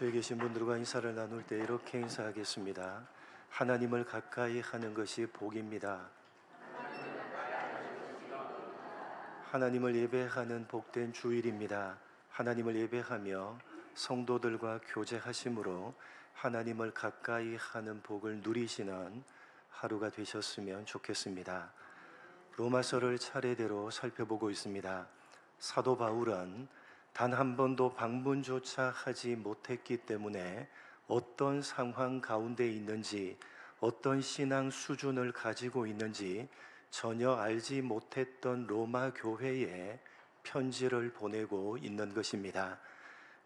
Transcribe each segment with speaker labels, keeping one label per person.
Speaker 1: 주위에 계신 분들과 인사를 나눌 때 이렇게 인사하겠습니다. 하나님을 가까이 하는 것이 복입니다. 하나님을 예배하는 복된 주일입니다. 하나님을 예배하며 성도들과 교제하심으로 하나님을 가까이 하는 복을 누리시는 하루가 되셨으면 좋겠습니다. 로마서를 차례대로 살펴보고 있습니다. 사도 바울은 단 한 번도 방문조차 하지 못했기 때문에 어떤 상황 가운데 있는지, 어떤 신앙 수준을 가지고 있는지 전혀 알지 못했던 로마 교회에 편지를 보내고 있는 것입니다.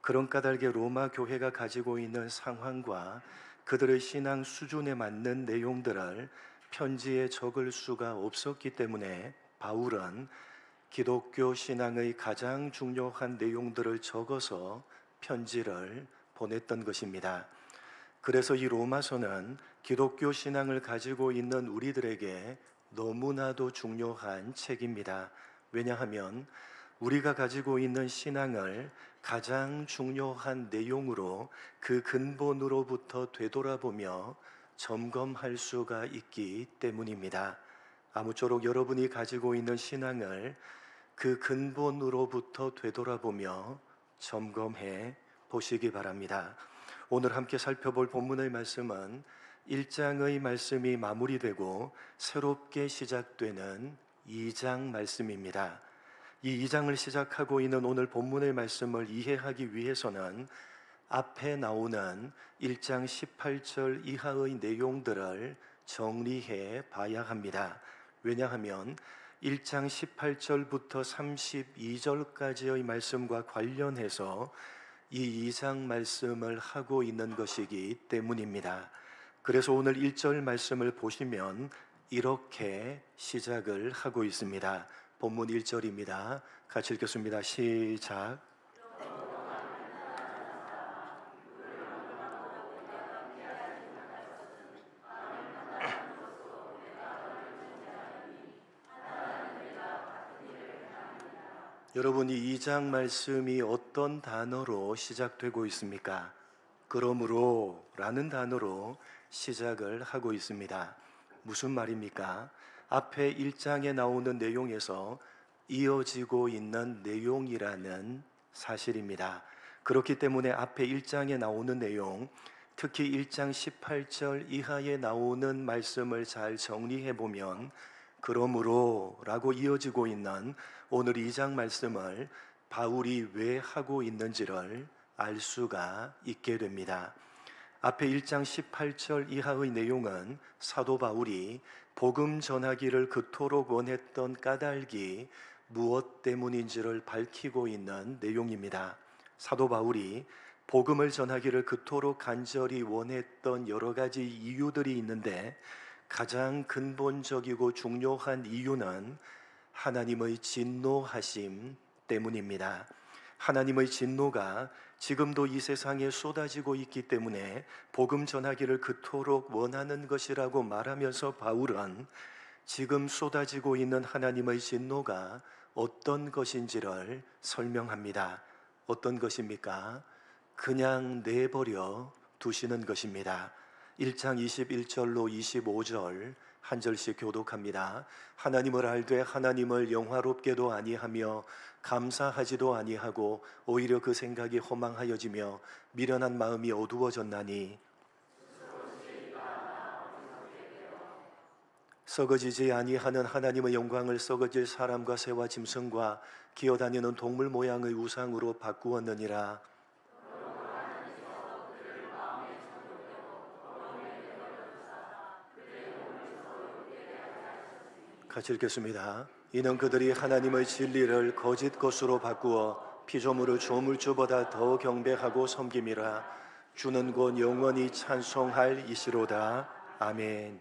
Speaker 1: 그런 까닭에 로마 교회가 가지고 있는 상황과 그들의 신앙 수준에 맞는 내용들을 편지에 적을 수가 없었기 때문에 바울은 기독교 신앙의 가장 중요한 내용들을 적어서 편지를 보냈던 것입니다. 그래서 이 로마서는 기독교 신앙을 가지고 있는 우리들에게 너무나도 중요한 책입니다. 왜냐하면 우리가 가지고 있는 신앙을 가장 중요한 내용으로 그 근본으로부터 되돌아보며 점검할 수가 있기 때문입니다. 아무쪼록 여러분이 가지고 있는 신앙을 그 근본으로부터 되돌아보며 점검해 보시기 바랍니다. 오늘 함께 살펴볼 본문의 말씀은 1장의 말씀이 마무리되고 새롭게 시작되는 2장 말씀입니다. 이 2장을 시작하고 있는 오늘 본문의 말씀을 이해하기 위해서는 앞에 나오는 1장 18절 이하의 내용들을 정리해 봐야 합니다. 왜냐하면 1장 18절부터 32절까지의 말씀과 관련해서 이 2장 말씀을 하고 있는 것이기 때문입니다. 그래서 오늘 1절 말씀을 보시면 이렇게 시작을 하고 있습니다. 본문 1절입니다. 같이 읽겠습니다. 시작. 여러분, 이 2장 말씀이 어떤 단어로 시작되고 있습니까? 그러므로 라는 단어로 시작을 하고 있습니다. 무슨 말입니까? 앞에 1장에 나오는 내용에서 이어지고 있는 내용이라는 사실입니다. 그렇기 때문에 앞에 1장에 나오는 내용, 특히 1장 18절 이하에 나오는 말씀을 잘 정리해 보면 그러므로 라고 이어지고 있는 오늘 2장 말씀을 바울이 왜 하고 있는지를 알 수가 있게 됩니다. 앞에 1장 18절 이하의 내용은 사도 바울이 복음 전하기를 그토록 원했던 까닭이 무엇 때문인지를 밝히고 있는 내용입니다. 사도 바울이 복음을 전하기를 그토록 간절히 원했던 여러 가지 이유들이 있는데 가장 근본적이고 중요한 이유는 하나님의 진노하심 때문입니다. 하나님의 진노가 지금도 이 세상에 쏟아지고 있기 때문에 복음 전하기를 그토록 원하는 것이라고 말하면서 바울은 지금 쏟아지고 있는 하나님의 진노가 어떤 것인지를 설명합니다. 어떤 것입니까? 그냥 내버려 두시는 것입니다. 1장 21절로 25절 한 절씩 교독합니다. 하나님을 알되 하나님을 영화롭게도 아니하며 감사하지도 아니하고 오히려 그 생각이 허망하여지며 미련한 마음이 어두워졌나니 썩어지지 아니하는 하나님의 영광을 썩어질 사람과 새와 짐승과 기어다니는 동물 모양의 우상으로 바꾸었느니라. 같이 읽겠습니다. 이는 그들이 하나님의 진리를 거짓 것으로 바꾸어 피조물을 조물주보다 더 경배하고 섬김이라. 주는 곧 영원히 찬송할 이시로다. 아멘.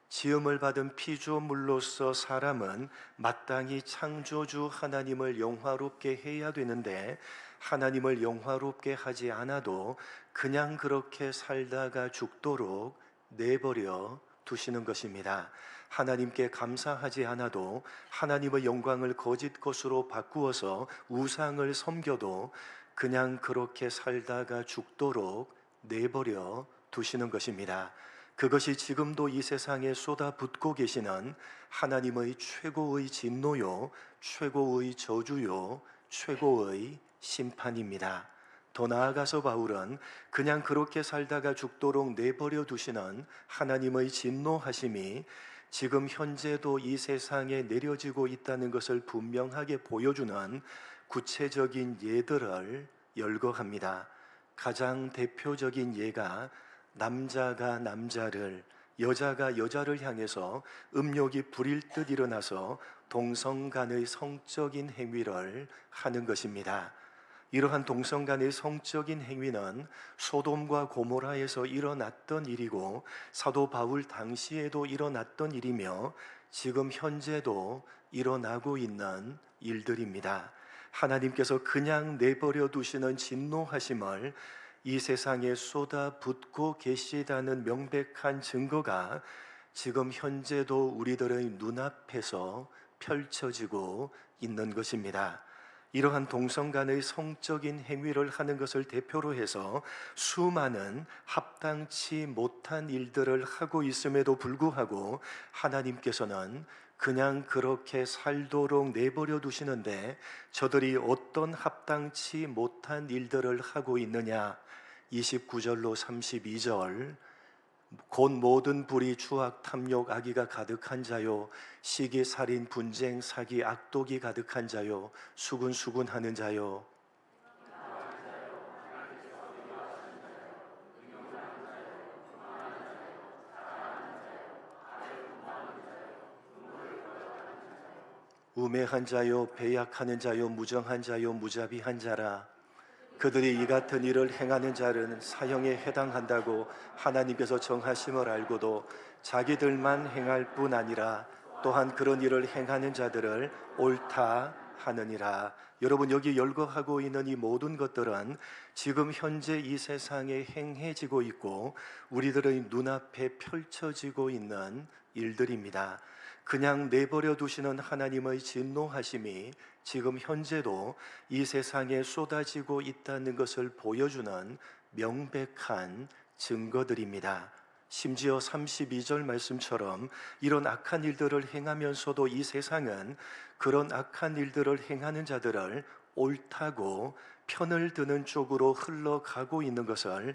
Speaker 1: 지음을 받은 피조물로서 사람은 마땅히 창조주 하나님을 영화롭게 해야 되는데 하나님을 영화롭게 하지 않아도 그냥 그렇게 살다가 죽도록 내버려 두시는 것입니다. 하나님께 감사하지 않아도 하나님의 영광을 거짓 것으로 바꾸어서 우상을 섬겨도 그냥 그렇게 살다가 죽도록 내버려 두시는 것입니다. 그것이 지금도 이 세상에 쏟아붓고 계시는 하나님의 최고의 진노요, 최고의 저주요, 최고의 심판입니다. 더 나아가서 바울은 그냥 그렇게 살다가 죽도록 내버려 두시는 하나님의 진노하심이 지금 현재도 이 세상에 내려지고 있다는 것을 분명하게 보여주는 구체적인 예들을 열거합니다. 가장 대표적인 예가 남자가 남자를, 여자가 여자를 향해서 음욕이 부릴 듯 일어나서 동성 간의 성적인 행위를 하는 것입니다. 이러한 동성 간의 성적인 행위는 소돔과 고모라에서 일어났던 일이고 사도 바울 당시에도 일어났던 일이며 지금 현재도 일어나고 있는 일들입니다. 하나님께서 그냥 내버려 두시는 진노하심을 이 세상에 쏟아붓고 계시다는 명백한 증거가 지금 현재도 우리들의 눈앞에서 펼쳐지고 있는 것입니다. 이러한 동성 간의 성적인 행위를 하는 것을 대표로 해서 수많은 합당치 못한 일들을 하고 있음에도 불구하고 하나님께서는 그냥 그렇게 살도록 내버려 두시는데 저들이 어떤 합당치 못한 일들을 하고 있느냐? 29절로 32절, 곧 모든 불의, 추악, 탐욕, 악의가 가득한 자요, 시기, 살인, 분쟁, 사기, 악독이 가득한 자요, 수군수군하는 자요, 우매한 자요, 배약하는 자요, 무정한 자요, 무자비한 자라. 그들이 이 같은 일을 행하는 자는 사형에 해당한다고 하나님께서 정하심을 알고도 자기들만 행할 뿐 아니라 또한 그런 일을 행하는 자들을 옳다 하느니라. 여러분, 여기 열거하고 있는 이 모든 것들은 지금 현재 이 세상에 행해지고 있고 우리들의 눈앞에 펼쳐지고 있는 일들입니다. 그냥 내버려 두시는 하나님의 진노하심이 지금 현재도 이 세상에 쏟아지고 있다는 것을 보여주는 명백한 증거들입니다. 심지어 32절 말씀처럼 이런 악한 일들을 행하면서도 이 세상은 그런 악한 일들을 행하는 자들을 옳다고 편을 드는 쪽으로 흘러가고 있는 것을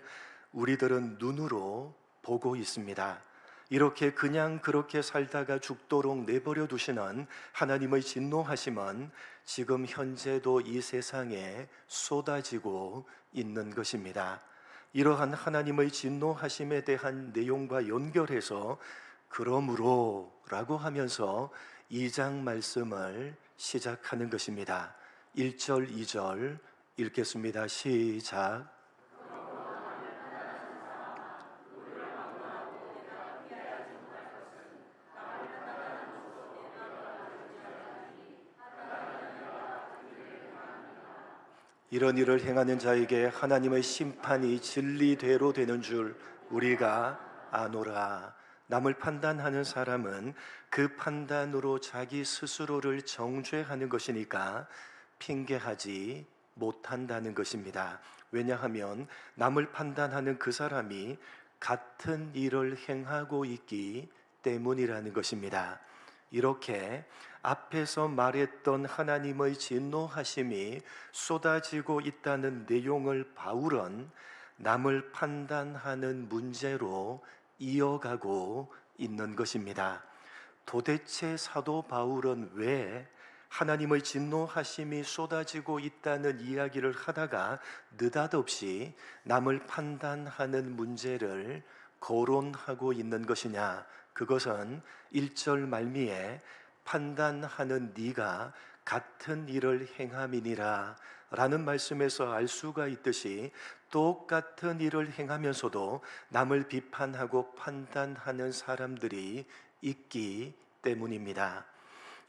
Speaker 1: 우리들은 눈으로 보고 있습니다. 이렇게 그냥 그렇게 살다가 죽도록 내버려 두시는 하나님의 진노하심은 지금 현재도 이 세상에 쏟아지고 있는 것입니다. 이러한 하나님의 진노하심에 대한 내용과 연결해서 그러므로 라고 하면서 2장 말씀을 시작하는 것입니다. 1절, 2절 읽겠습니다. 시작. 이런 일을 행하는 자에게 하나님의 심판이 진리대로 되는 줄 우리가 아노라. 남을 판단하는 사람은 그 판단으로 자기 스스로를 정죄하는 것이니까 핑계하지 못한다는 것입니다. 왜냐하면 남을 판단하는 그 사람이 같은 일을 행하고 있기 때문이라는 것입니다. 이렇게 앞에서 말했던 하나님의 진노하심이 쏟아지고 있다는 내용을 바울은 남을 판단하는 문제로 이어가고 있는 것입니다. 도대체 사도 바울은 왜 하나님의 진노하심이 쏟아지고 있다는 이야기를 하다가 느닷없이 남을 판단하는 문제를 거론하고 있는 것이냐? 그것은 1절 말미에 판단하는 네가 같은 일을 행함이니라 라는 말씀에서 알 수가 있듯이 똑같은 일을 행하면서도 남을 비판하고 판단하는 사람들이 있기 때문입니다.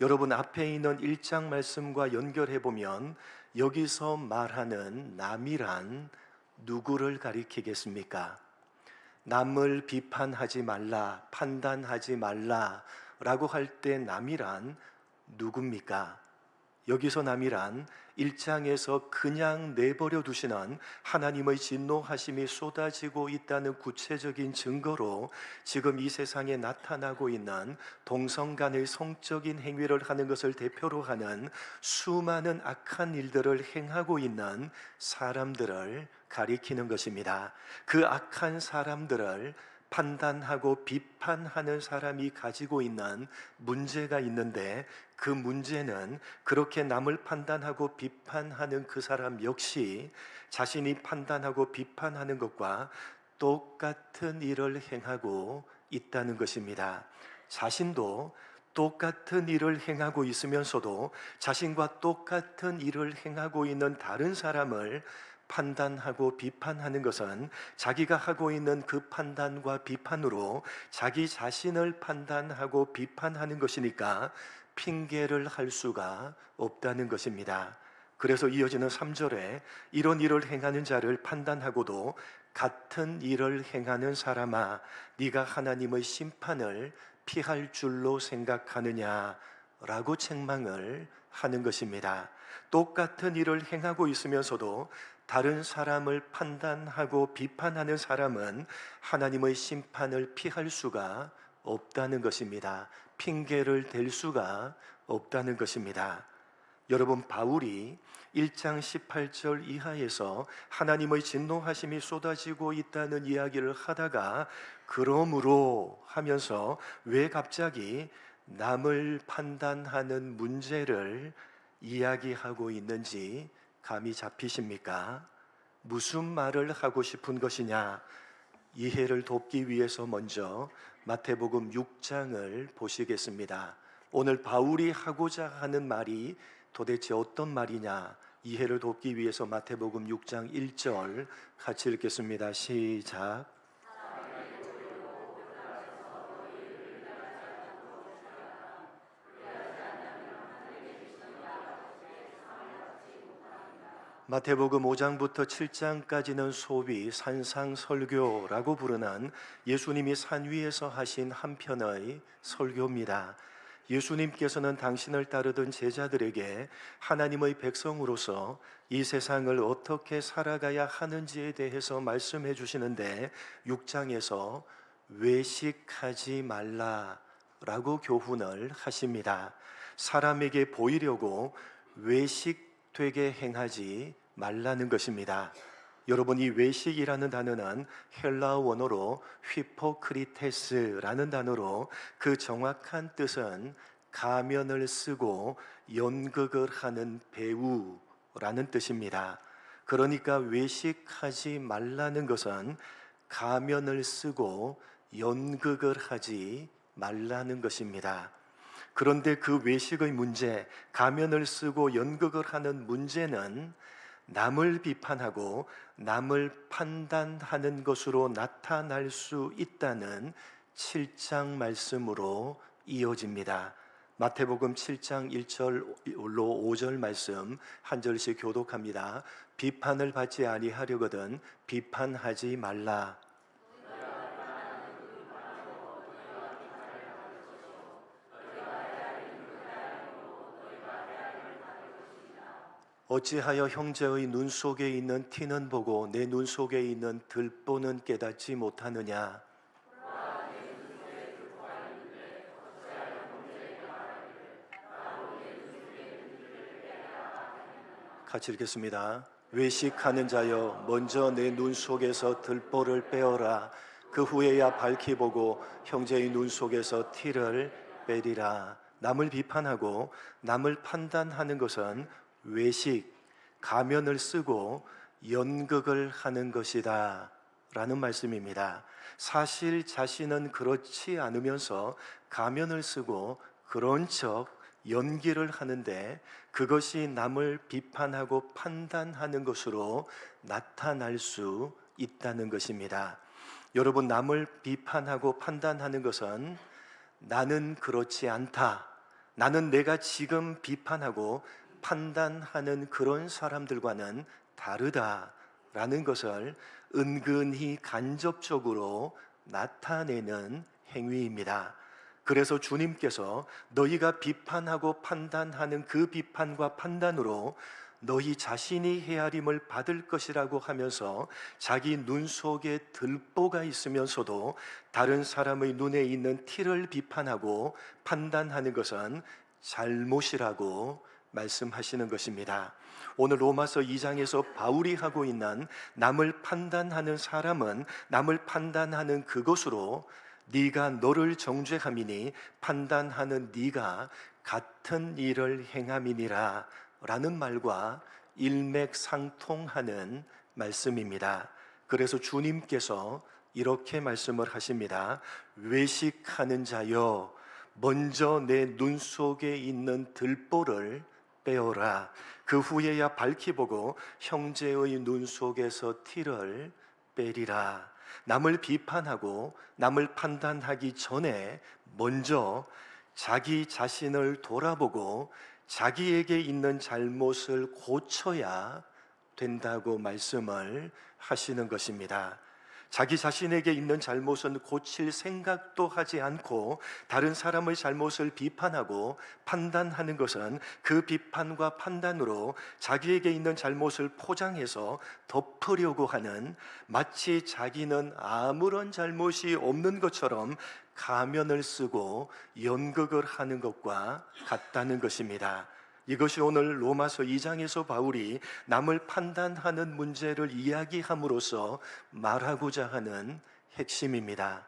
Speaker 1: 여러분, 앞에 있는 1장 말씀과 연결해 보면 여기서 말하는 남이란 누구를 가리키겠습니까? 남을 비판하지 말라, 판단하지 말라 라고 할 때 남이란 누굽니까? 여기서 남이란 1장에서 그냥 내버려 두시는 하나님의 진노하심이 쏟아지고 있다는 구체적인 증거로 지금 이 세상에 나타나고 있는 동성 간의 성적인 행위를 하는 것을 대표로 하는 수많은 악한 일들을 행하고 있는 사람들을 가리키는 것입니다. 그 악한 사람들을 판단하고 비판하는 사람이 가지고 있는 문제가 있는데, 그 문제는 그렇게 남을 판단하고 비판하는 그 사람 역시 자신이 판단하고 비판하는 것과 똑같은 일을 행하고 있다는 것입니다. 자신도 똑같은 일을 행하고 있으면서도 자신과 똑같은 일을 행하고 있는 다른 사람을 판단하고 비판하는 것은 자기가 하고 있는 그 판단과 비판으로 자기 자신을 판단하고 비판하는 것이니까 핑계를 할 수가 없다는 것입니다. 그래서 이어지는 3절에 이런 일을 행하는 자를 판단하고도 같은 일을 행하는 사람아, 네가 하나님의 심판을 피할 줄로 생각하느냐 라고 책망을 하는 것입니다. 똑같은 일을 행하고 있으면서도 다른 사람을 판단하고 비판하는 사람은 하나님의 심판을 피할 수가 없다는 것입니다. 핑계를 댈 수가 없다는 것입니다. 여러분, 바울이 1장 18절 이하에서 하나님의 진노하심이 쏟아지고 있다는 이야기를 하다가 그러므로 하면서 왜 갑자기 남을 판단하는 문제를 이야기하고 있는지 감이 잡히십니까? 무슨 말을 하고 싶은 것이냐? 이해를 돕기 위해서 먼저 마태복음 6장을 보시겠습니다. 오늘 바울이 하고자 하는 말이 도대체 어떤 말이냐? 이해를 돕기 위해서 마태복음 6장 1절 같이 읽겠습니다. 시작. 마태복음 5장부터 7장까지는 소위 산상설교라고 부르는 예수님이 산 위에서 하신 한 편의 설교입니다. 예수님께서는 당신을 따르던 제자들에게 하나님의 백성으로서 이 세상을 어떻게 살아가야 하는지에 대해서 말씀해 주시는데 6장에서 외식하지 말라라고 교훈을 하십니다. 사람에게 보이려고 외식되게 행하지 말라는 것입니다. 여러분, 이 외식이라는 단어는 헬라어 원어로 휘포크리테스라는 단어로 그 정확한 뜻은 가면을 쓰고 연극을 하는 배우라는 뜻입니다. 그러니까 외식하지 말라는 것은 가면을 쓰고 연극을 하지 말라는 것입니다. 그런데 그 외식의 문제, 가면을 쓰고 연극을 하는 문제는 남을 비판하고 남을 판단하는 것으로 나타날 수 있다는 7장 말씀으로 이어집니다. 마태복음 7장 1절로 5절 말씀 한 절씩 교독합니다. 비판을 받지 아니하려거든 비판하지 말라. 어찌하여 형제의 눈 속에 있는 티는 보고 내 눈 속에 있는 들보는 깨닫지 못하느냐? 같이 읽겠습니다. 외식하는 자여, 먼저 내 눈 속에서 들보를 빼어라. 그 후에야 밝히 보고 형제의 눈 속에서 티를 빼리라. 남을 비판하고 남을 판단하는 것은 외식, 가면을 쓰고 연극을 하는 것이다 라는 말씀입니다. 사실 자신은 그렇지 않으면서 가면을 쓰고 그런 척 연기를 하는데 그것이 남을 비판하고 판단하는 것으로 나타날 수 있다는 것입니다. 여러분, 남을 비판하고 판단하는 것은 나는 그렇지 않다, 나는 내가 지금 비판하고 판단하는 그런 사람들과는 다르다라는 것을 은근히 간접적으로 나타내는 행위입니다. 그래서 주님께서 너희가 비판하고 판단하는 그 비판과 판단으로 너희 자신이 헤아림을 받을 것이라고 하면서 자기 눈 속에 들보가 있으면서도 다른 사람의 눈에 있는 티를 비판하고 판단하는 것은 잘못이라고 말씀하시는 것입니다. 오늘 로마서 2장에서 바울이 하고 있는 남을 판단하는 사람은 남을 판단하는 그것으로 네가 너를 정죄함이니 판단하는 네가 같은 일을 행함이니라 라는 말과 일맥상통하는 말씀입니다. 그래서 주님께서 이렇게 말씀을 하십니다. 외식하는 자여, 먼저 내 눈 속에 있는 들보를 빼어라. 그 후에야 밝히 보고 형제의 눈 속에서 티를 빼리라. 남을 비판하고 남을 판단하기 전에 먼저 자기 자신을 돌아보고 자기에게 있는 잘못을 고쳐야 된다고 말씀을 하시는 것입니다. 자기 자신에게 있는 잘못은 고칠 생각도 하지 않고 다른 사람의 잘못을 비판하고 판단하는 것은 그 비판과 판단으로 자기에게 있는 잘못을 포장해서 덮으려고 하는, 마치 자기는 아무런 잘못이 없는 것처럼 가면을 쓰고 연극을 하는 것과 같다는 것입니다. 이것이 오늘 로마서 2장에서 바울이 남을 판단하는 문제를 이야기함으로써 말하고자 하는 핵심입니다.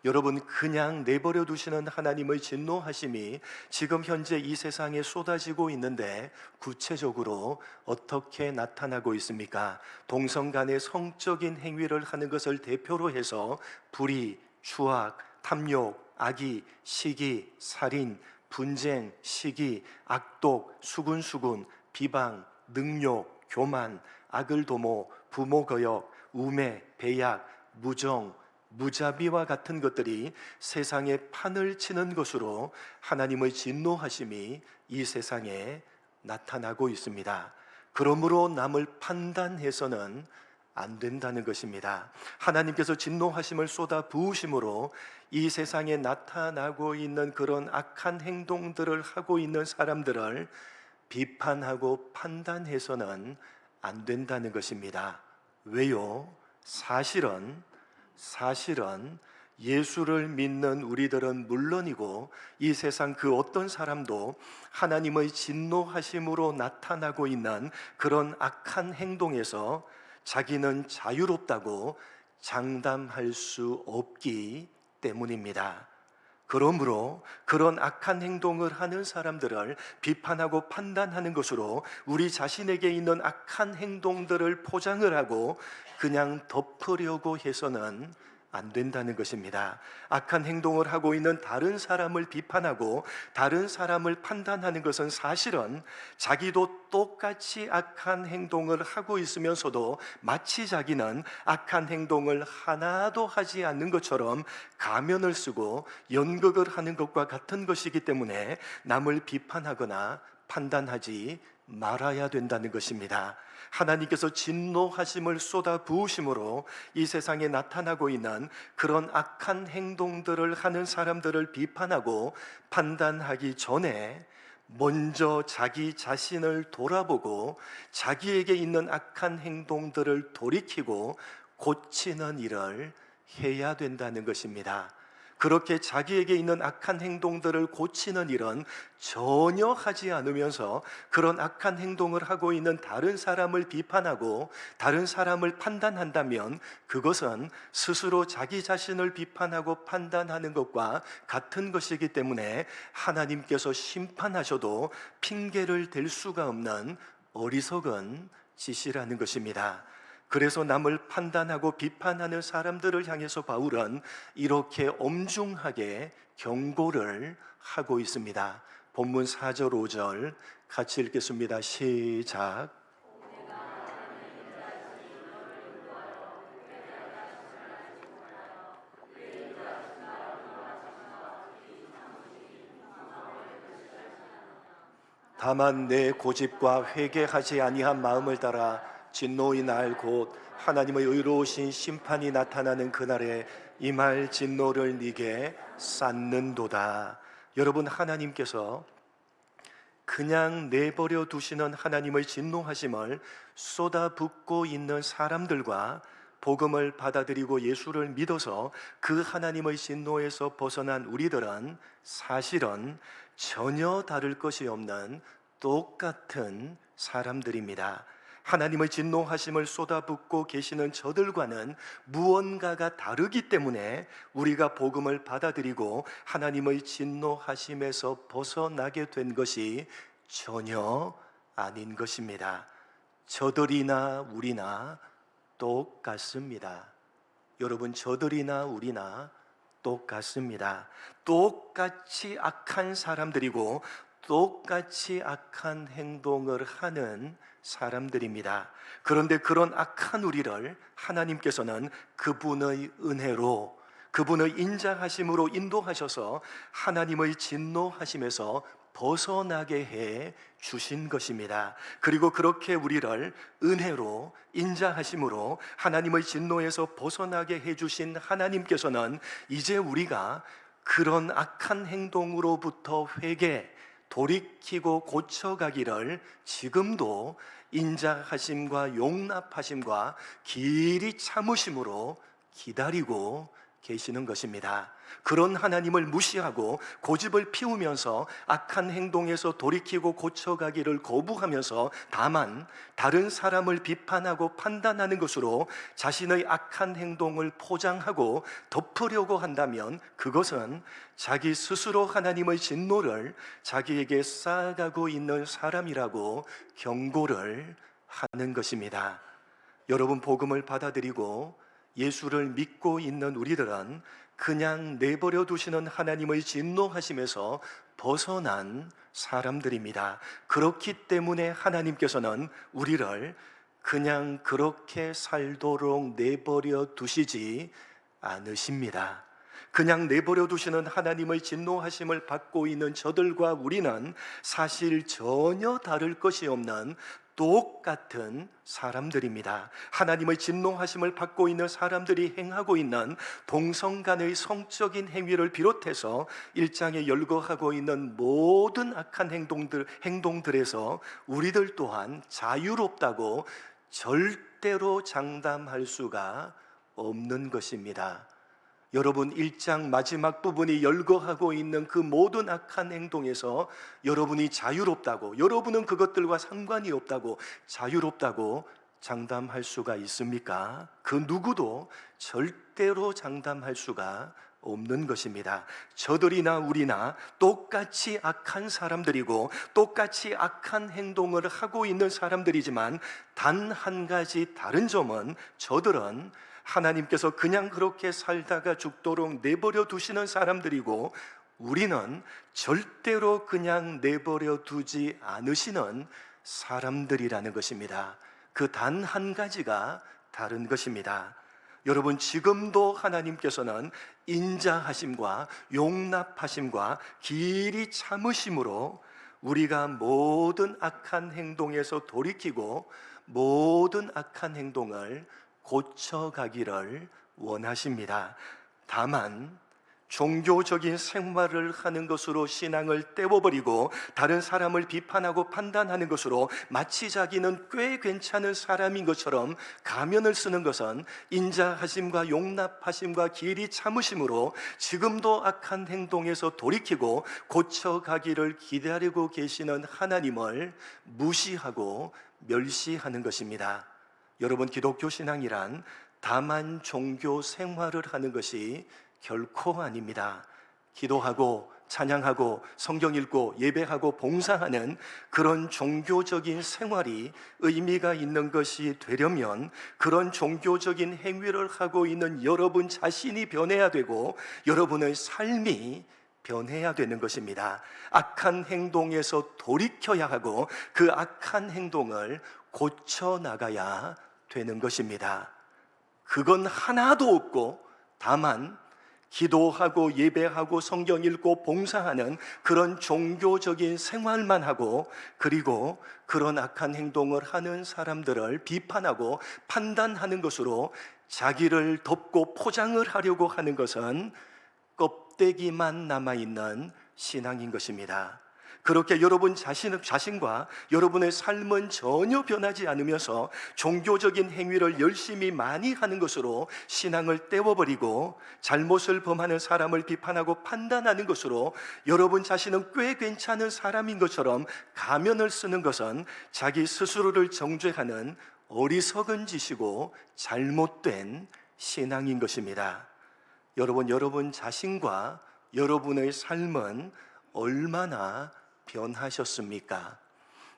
Speaker 1: 여러분, 그냥 내버려 두시는 하나님의 진노하심이 지금 현재 이 세상에 쏟아지고 있는데 구체적으로 어떻게 나타나고 있습니까? 동성 간의 성적인 행위를 하는 것을 대표로 해서 불의, 추악, 탐욕, 악의, 시기, 살인, 분쟁, 시기, 악독, 수군수군, 비방, 능욕, 교만, 악을 도모, 부모 거역, 우매, 배약, 무정, 무자비와 같은 것들이 세상에 판을 치는 것으로 하나님의 진노하심이 이 세상에 나타나고 있습니다. 그러므로 남을 판단해서는 안 된다는 것입니다. 하나님께서 진노하심을 쏟아 부으심으로 이 세상에 나타나고 있는 그런 악한 행동들을 하고 있는 사람들을 비판하고 판단해서는 안 된다는 것입니다. 왜요? 사실은 예수를 믿는 우리들은 물론이고 이 세상 그 어떤 사람도 하나님의 진노하심으로 나타나고 있는 그런 악한 행동에서 자기는 자유롭다고 장담할 수 없기 때문입니다. 그러므로 그런 악한 행동을 하는 사람들을 비판하고 판단하는 것으로 우리 자신에게 있는 악한 행동들을 포장을 하고 그냥 덮으려고 해서는 안 된다는 것입니다. 악한 행동을 하고 있는 다른 사람을 비판하고 다른 사람을 판단하는 것은 사실은 자기도 똑같이 악한 행동을 하고 있으면서도 마치 자기는 악한 행동을 하나도 하지 않는 것처럼 가면을 쓰고 연극을 하는 것과 같은 것이기 때문에 남을 비판하거나 판단하지 말아야 된다는 것입니다. 하나님께서 진노하심을 쏟아 부으심으로 이 세상에 나타나고 있는 그런 악한 행동들을 하는 사람들을 비판하고 판단하기 전에 먼저 자기 자신을 돌아보고 자기에게 있는 악한 행동들을 돌이키고 고치는 일을 해야 된다는 것입니다. 그렇게 자기에게 있는 악한 행동들을 고치는 일은 전혀 하지 않으면서 그런 악한 행동을 하고 있는 다른 사람을 비판하고 다른 사람을 판단한다면 그것은 스스로 자기 자신을 비판하고 판단하는 것과 같은 것이기 때문에 하나님께서 심판하셔도 핑계를 댈 수가 없는 어리석은 짓이라는 것입니다. 그래서 남을 판단하고 비판하는 사람들을 향해서 바울은 이렇게 엄중하게 경고를 하고 있습니다. 본문 4절 5절 같이 읽겠습니다. 시작. 다만 내 고집과 회개하지 아니한 마음을 따라 진노의 날 곧 하나님의 의로우신 심판이 나타나는 그날에 임할 진노를 네게 쌓는도다. 여러분, 하나님께서 그냥 내버려 두시는 하나님의 진노하심을 쏟아붓고 있는 사람들과 복음을 받아들이고 예수를 믿어서 그 하나님의 진노에서 벗어난 우리들은 사실은 전혀 다를 것이 없는 똑같은 사람들입니다. 하나님의 진노하심을 쏟아붓고 계시는 저들과는 무언가가 다르기 때문에 우리가 복음을 받아들이고 하나님의 진노하심에서 벗어나게 된 것이 전혀 아닌 것입니다. 저들이나 우리나 똑같습니다. 여러분, 저들이나 우리나 똑같습니다. 똑같이 악한 사람들이고 똑같이 악한 행동을 하는 사람들입니다. 그런데 그런 악한 우리를 하나님께서는 그분의 은혜로, 그분의 인자하심으로 인도하셔서 하나님의 진노하심에서 벗어나게 해 주신 것입니다. 그리고 그렇게 우리를 은혜로, 인자하심으로 하나님의 진노에서 벗어나게 해 주신 하나님께서는 이제 우리가 그런 악한 행동으로부터 돌이키고 고쳐가기를 지금도 인자하심과 용납하심과 길이 참으심으로 기다리고 계시는 것입니다. 그런 하나님을 무시하고 고집을 피우면서 악한 행동에서 돌이키고 고쳐가기를 거부하면서 다만 다른 사람을 비판하고 판단하는 것으로 자신의 악한 행동을 포장하고 덮으려고 한다면 그것은 자기 스스로 하나님의 진노를 자기에게 쌓아가고 있는 사람이라고 경고를 하는 것입니다. 여러분, 복음을 받아들이고 예수를 믿고 있는 우리들은 그냥 내버려 두시는 하나님의 진노하심에서 벗어난 사람들입니다. 그렇기 때문에 하나님께서는 우리를 그냥 그렇게 살도록 내버려 두시지 않으십니다. 그냥 내버려 두시는 하나님의 진노하심을 받고 있는 저들과 우리는 사실 전혀 다를 것이 없는 똑같은 사람들입니다. 하나님의 진노하심을 받고 있는 사람들이 행하고 있는 동성 간의 성적인 행위를 비롯해서 1장에 열거하고 있는 모든 악한 행동들에서 우리들 또한 자유롭다고 절대로 장담할 수가 없는 것입니다. 여러분, 1장 마지막 부분이 열거하고 있는 그 모든 악한 행동에서 여러분이 자유롭다고, 여러분은 그것들과 상관이 없다고, 자유롭다고 장담할 수가 있습니까? 그 누구도 절대로 장담할 수가 없는 것입니다. 저들이나 우리나 똑같이 악한 사람들이고 똑같이 악한 행동을 하고 있는 사람들이지만 단 한 가지 다른 점은 저들은 하나님께서 그냥 그렇게 살다가 죽도록 내버려 두시는 사람들이고 우리는 절대로 그냥 내버려 두지 않으시는 사람들이라는 것입니다. 그 단 한 가지가 다른 것입니다. 여러분, 지금도 하나님께서는 인자하심과 용납하심과 길이 참으심으로 우리가 모든 악한 행동에서 돌이키고 모든 악한 행동을 고쳐가기를 원하십니다. 다만 종교적인 생활을 하는 것으로 신앙을 떼어버리고 다른 사람을 비판하고 판단하는 것으로 마치 자기는 꽤 괜찮은 사람인 것처럼 가면을 쓰는 것은 인자하심과 용납하심과 길이 참으심으로 지금도 악한 행동에서 돌이키고 고쳐가기를 기다리고 계시는 하나님을 무시하고 멸시하는 것입니다. 여러분, 기독교 신앙이란 다만 종교 생활을 하는 것이 결코 아닙니다. 기도하고 찬양하고 성경 읽고 예배하고 봉사하는 그런 종교적인 생활이 의미가 있는 것이 되려면 그런 종교적인 행위를 하고 있는 여러분 자신이 변해야 되고 여러분의 삶이 변해야 되는 것입니다. 악한 행동에서 돌이켜야 하고 그 악한 행동을 고쳐나가야 되는 것입니다. 그건 하나도 없고 다만 기도하고 예배하고 성경 읽고 봉사하는 그런 종교적인 생활만 하고, 그리고 그런 악한 행동을 하는 사람들을 비판하고 판단하는 것으로 자기를 덮고 포장을 하려고 하는 것은 껍데기만 남아있는 신앙인 것입니다. 그렇게 여러분 자신과 여러분의 삶은 전혀 변하지 않으면서 종교적인 행위를 열심히 많이 하는 것으로 신앙을 떼워버리고, 잘못을 범하는 사람을 비판하고 판단하는 것으로 여러분 자신은 꽤 괜찮은 사람인 것처럼 가면을 쓰는 것은 자기 스스로를 정죄하는 어리석은 짓이고 잘못된 신앙인 것입니다. 여러분 자신과 여러분의 삶은 얼마나 변하셨습니까?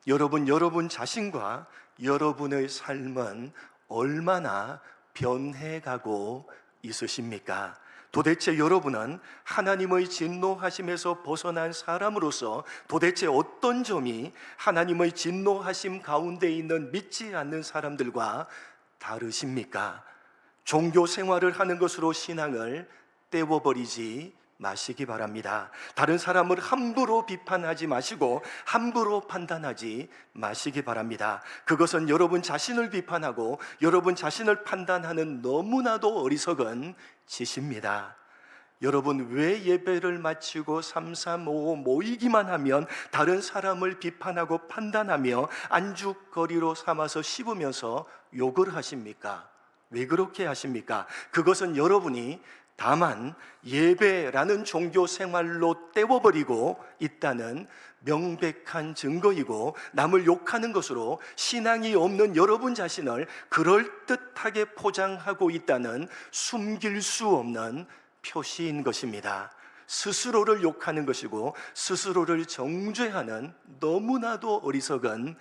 Speaker 1: 여러분 자신과 여러분의 삶은 얼마나 변해가고 있으십니까? 도대체 여러분은 하나님의 진노하심에서 벗어난 사람으로서 도대체 어떤 점이 하나님의 진노하심 가운데 있는 믿지 않는 사람들과 다르십니까? 종교 생활을 하는 것으로 신앙을 떼워버리지 마시기 바랍니다. 다른 사람을 함부로 비판하지 마시고 함부로 판단하지 마시기 바랍니다. 그것은 여러분 자신을 비판하고 여러분 자신을 판단하는 너무나도 어리석은 짓입니다. 여러분, 왜 예배를 마치고 3355 모이기만 하면 다른 사람을 비판하고 판단하며 안주거리로 삼아서 씹으면서 욕을 하십니까? 왜 그렇게 하십니까? 그것은 여러분이 다만 예배라는 종교 생활로 떼워버리고 있다는 명백한 증거이고, 남을 욕하는 것으로 신앙이 없는 여러분 자신을 그럴듯하게 포장하고 있다는 숨길 수 없는 표시인 것입니다. 스스로를 욕하는 것이고 스스로를 정죄하는 너무나도 어리석은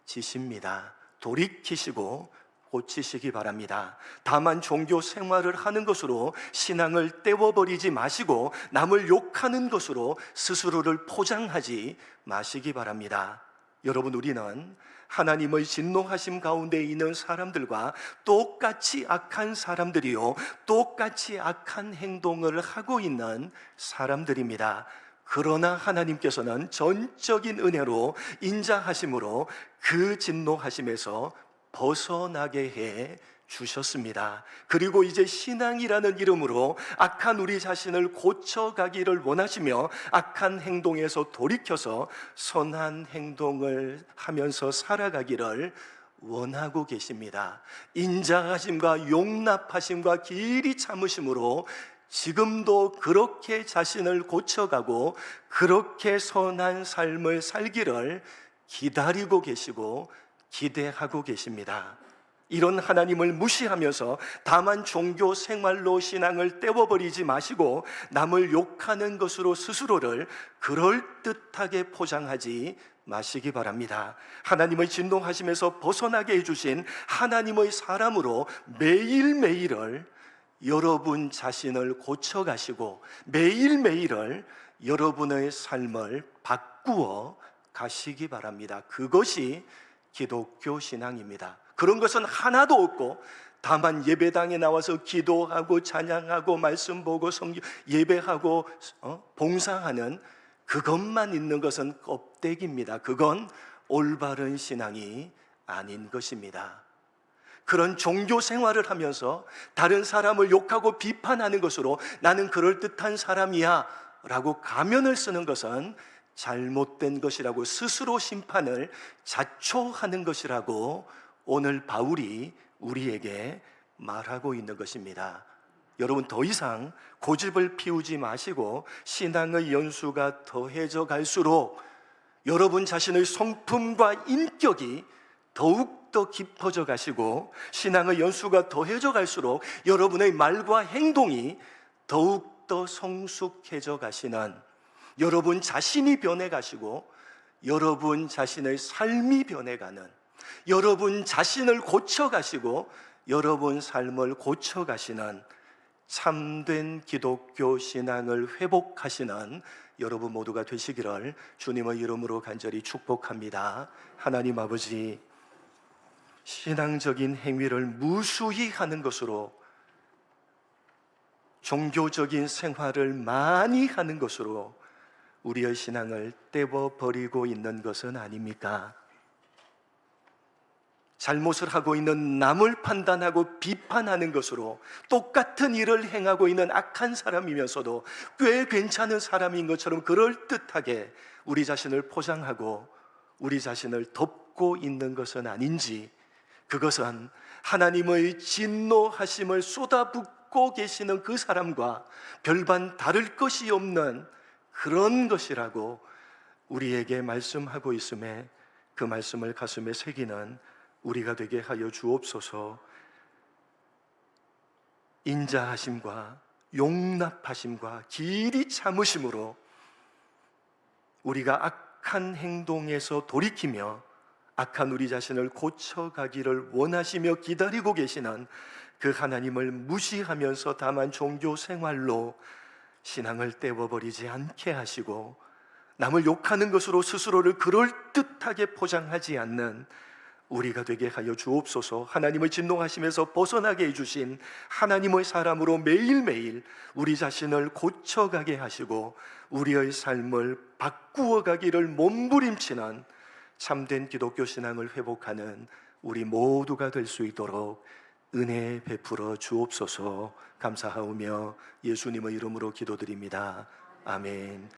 Speaker 1: 짓입니다. 돌이키시고 고치시기 바랍니다. 다만 종교 생활을 하는 것으로 신앙을 떼워버리지 마시고 남을 욕하는 것으로 스스로를 포장하지 마시기 바랍니다. 여러분, 우리는 하나님의 진노하심 가운데 있는 사람들과 똑같이 악한 사람들이요, 똑같이 악한 행동을 하고 있는 사람들입니다. 그러나 하나님께서는 전적인 은혜로 인자하심으로 그 진노하심에서 벗어나게 해 주셨습니다. 그리고 이제 신앙이라는 이름으로 악한 우리 자신을 고쳐가기를 원하시며 악한 행동에서 돌이켜서 선한 행동을 하면서 살아가기를 원하고 계십니다. 인자하심과 용납하심과 길이 참으심으로 지금도 그렇게 자신을 고쳐가고 그렇게 선한 삶을 살기를 기다리고 계시고 기대하고 계십니다. 이런 하나님을 무시하면서 다만 종교 생활로 신앙을 떼워버리지 마시고 남을 욕하는 것으로 스스로를 그럴듯하게 포장하지 마시기 바랍니다. 하나님의 진노하심에서 벗어나게 해주신 하나님의 사람으로 매일매일을 여러분 자신을 고쳐가시고 매일매일을 여러분의 삶을 바꾸어 가시기 바랍니다. 그것이 기독교 신앙입니다. 그런 것은 하나도 없고 다만 예배당에 나와서 기도하고 찬양하고 말씀 보고 성경 예배하고 봉사하는 그것만 있는 것은 껍데기입니다. 그건 올바른 신앙이 아닌 것입니다. 그런 종교 생활을 하면서 다른 사람을 욕하고 비판하는 것으로 나는 그럴듯한 사람이야 라고 가면을 쓰는 것은 잘못된 것이라고, 스스로 심판을 자초하는 것이라고 오늘 바울이 우리에게 말하고 있는 것입니다. 여러분, 더 이상 고집을 피우지 마시고 신앙의 연수가 더해져 갈수록 여러분 자신의 성품과 인격이 더욱더 깊어져 가시고, 신앙의 연수가 더해져 갈수록 여러분의 말과 행동이 더욱더 성숙해져 가시는, 여러분 자신이 변해가시고 여러분 자신의 삶이 변해가는, 여러분 자신을 고쳐가시고 여러분 삶을 고쳐가시는 참된 기독교 신앙을 회복하시는 여러분 모두가 되시기를 주님의 이름으로 간절히 축복합니다. 하나님 아버지, 신앙적인 행위를 무수히 하는 것으로 종교적인 생활을 많이 하는 것으로 우리의 신앙을 떼어버리고 있는 것은 아닙니까? 잘못을 하고 있는 남을 판단하고 비판하는 것으로 똑같은 일을 행하고 있는 악한 사람이면서도 꽤 괜찮은 사람인 것처럼 그럴듯하게 우리 자신을 포장하고 우리 자신을 덮고 있는 것은 아닌지, 그것은 하나님의 진노하심을 쏟아붓고 계시는 그 사람과 별반 다를 것이 없는 그런 것이라고 우리에게 말씀하고 있음에, 그 말씀을 가슴에 새기는 우리가 되게 하여 주옵소서. 인자하심과 용납하심과 길이 참으심으로 우리가 악한 행동에서 돌이키며 악한 우리 자신을 고쳐가기를 원하시며 기다리고 계시는 그 하나님을 무시하면서 다만 종교 생활로 신앙을 떼어버리지 않게 하시고, 남을 욕하는 것으로 스스로를 그럴듯하게 포장하지 않는 우리가 되게 하여 주옵소서. 하나님의 진노하심에서 벗어나게 해주신 하나님의 사람으로 매일매일 우리 자신을 고쳐가게 하시고 우리의 삶을 바꾸어 가기를 몸부림치는 참된 기독교 신앙을 회복하는 우리 모두가 될 수 있도록 은혜 베풀어 주옵소서. 감사하오며 예수님의 이름으로 기도드립니다. 아멘.